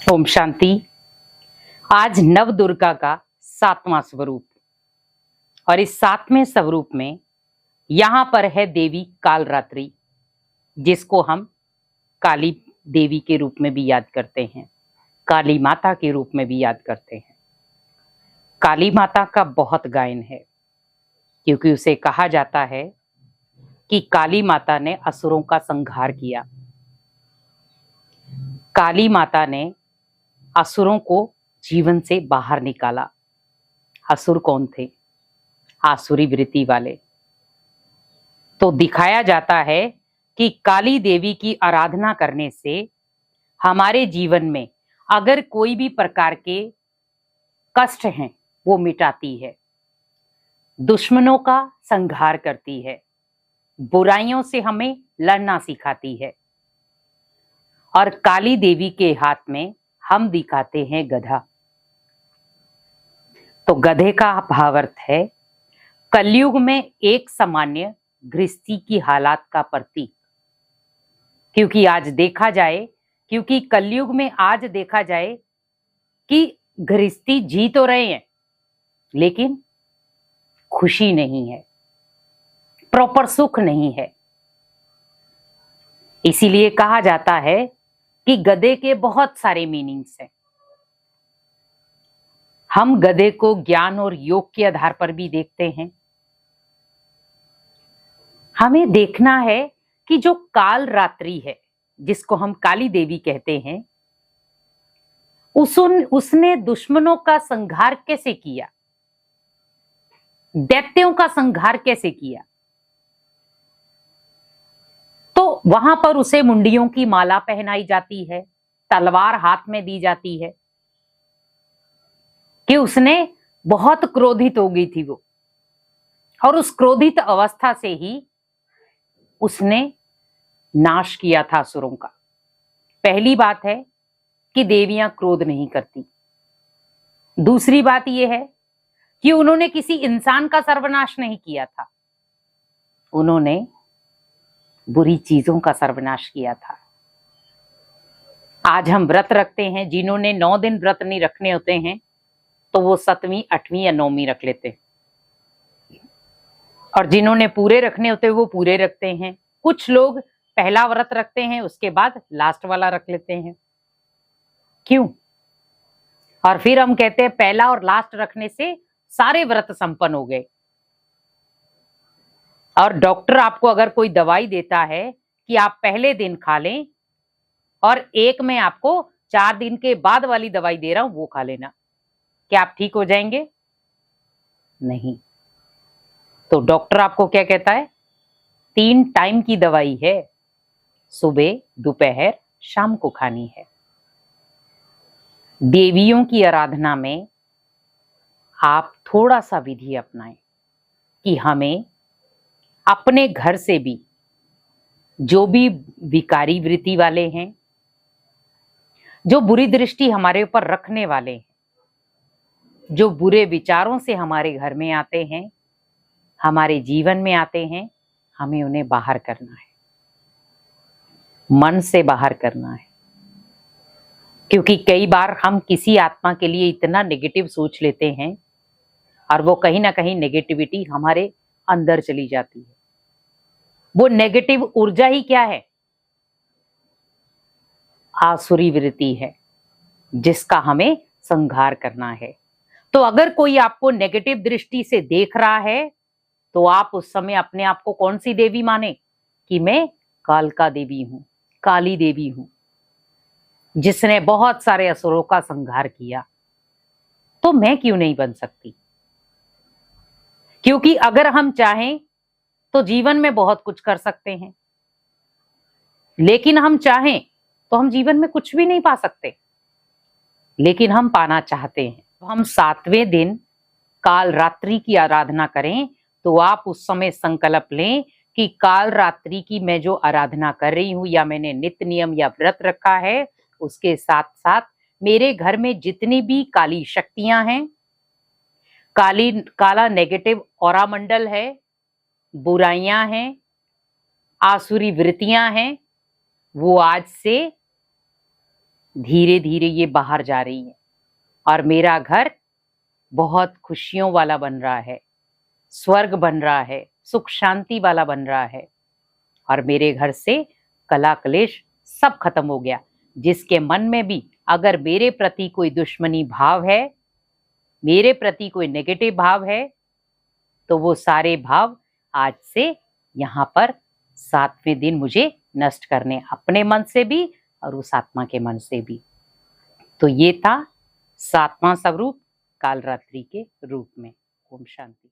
ओम शांति। आज नव दुर्गा का 7वां स्वरूप और इस 7वें स्वरूप में यहाँ पर है देवी कालरात्रि, जिसको हम काली देवी के रूप में भी याद करते हैं, काली माता के रूप में भी याद करते हैं। काली माता का बहुत गायन है, क्योंकि उसे कहा जाता है कि काली माता ने असुरों का संहार किया। काली माता ने असुरों को जीवन से बाहर निकाला। असुर कौन थे? आसुरी वृत्ति वाले। तो दिखाया जाता है कि काली देवी की आराधना करने से हमारे जीवन में अगर कोई भी प्रकार के कष्ट हैं वो मिटाती है, दुश्मनों का संहार करती है, बुराइयों से हमें लड़ना सिखाती है। और काली देवी के हाथ में हम दिखाते हैं गधा। तो गधे का भावार्थ है कलयुग में एक सामान्य गृहस्थी की हालात का प्रतीक। क्योंकि कलयुग में आज देखा जाए कि गृहस्थी जी तो रहे हैं, लेकिन खुशी नहीं है, प्रॉपर सुख नहीं है। इसीलिए कहा जाता है कि गधे के बहुत सारे मीनिंग्स हैं। हम गधे को ज्ञान और योग के आधार पर भी देखते हैं। हमें देखना है कि जो काल रात्रि है, जिसको हम काली देवी कहते हैं, उसने दुश्मनों का संहार कैसे किया, दैत्यों का संहार कैसे किया। तो वहां पर उसे मुंडियों की माला पहनाई जाती है, तलवार हाथ में दी जाती है, कि उसने बहुत क्रोधित हो गई थी वो, और उस क्रोधित अवस्था से ही उसने नाश किया था असुरों का। पहली बात है कि देवियां क्रोध नहीं करती। दूसरी बात यह है कि उन्होंने किसी इंसान का सर्वनाश नहीं किया था, उन्होंने बुरी चीजों का सर्वनाश किया था। आज हम व्रत रखते हैं, जिन्होंने 9 दिन व्रत नहीं रखने होते हैं तो वो 7वीं 8वीं या 9वीं रख लेते हैं, और जिन्होंने पूरे रखने होते हैं वो पूरे रखते हैं। कुछ लोग पहला व्रत रखते हैं, उसके बाद लास्ट वाला रख लेते हैं। क्यों? और फिर हम कहते हैं पहला और लास्ट रखने से सारे व्रत संपन्न हो गए। और डॉक्टर आपको अगर कोई दवाई देता है कि आप पहले दिन खा लें और एक में आपको 4 दिन के बाद वाली दवाई दे रहा हूं वो खा लेना, क्या आप ठीक हो जाएंगे? नहीं। तो डॉक्टर आपको क्या कहता है? 3 टाइम की दवाई है, सुबह, दोपहर, शाम को खानी है। देवियों की आराधना में आप थोड़ा सा विधि अपनाएं कि हमें अपने घर से भी जो भी विकारी वृत्ति वाले हैं, जो बुरी दृष्टि हमारे ऊपर रखने वाले हैं, जो बुरे विचारों से हमारे घर में आते हैं, हमारे जीवन में आते हैं, हमें उन्हें बाहर करना है, मन से बाहर करना है। क्योंकि कई बार हम किसी आत्मा के लिए इतना नेगेटिव सोच लेते हैं और वो कहीं ना कहीं नेगेटिविटी हमारे अंदर चली जाती है। वो नेगेटिव ऊर्जा ही क्या है? आसुरी वृत्ति है, जिसका हमें संहार करना है। तो अगर कोई आपको नेगेटिव दृष्टि से देख रहा है तो आप उस समय अपने आप को कौन सी देवी माने कि मैं कालका देवी हूं, काली देवी हूं, जिसने बहुत सारे असुरों का संहार किया। तो मैं क्यों नहीं बन सकती? क्योंकि अगर हम चाहें तो जीवन में बहुत कुछ कर सकते हैं, लेकिन हम चाहें तो हम जीवन में कुछ भी नहीं पा सकते, लेकिन हम पाना चाहते हैं। तो हम 7वें दिन काल रात्रि की आराधना करें। तो आप उस समय संकल्प लें कि काल रात्रि की मैं जो आराधना कर रही हूं या मैंने नित्य नियम या व्रत रखा है, उसके साथ साथ मेरे घर में जितनी भी काली शक्तियां हैं, काला नेगेटिव ऑरा मंडल है, बुराइयां हैं, आसुरी वृत्तियां हैं, वो आज से धीरे धीरे ये बाहर जा रही है और मेरा घर बहुत खुशियों वाला बन रहा है, स्वर्ग बन रहा है, सुख शांति वाला बन रहा है। और मेरे घर से कला क्लेश सब खत्म हो गया। जिसके मन में भी अगर मेरे प्रति कोई दुश्मनी भाव है, मेरे प्रति कोई नेगेटिव भाव है, तो वो सारे भाव आज से यहाँ पर 7वें दिन मुझे नष्ट करने, अपने मन से भी और उस आत्मा के मन से भी। तो ये था 7वां स्वरूप कालरात्रि के रूप में। ओम शांति।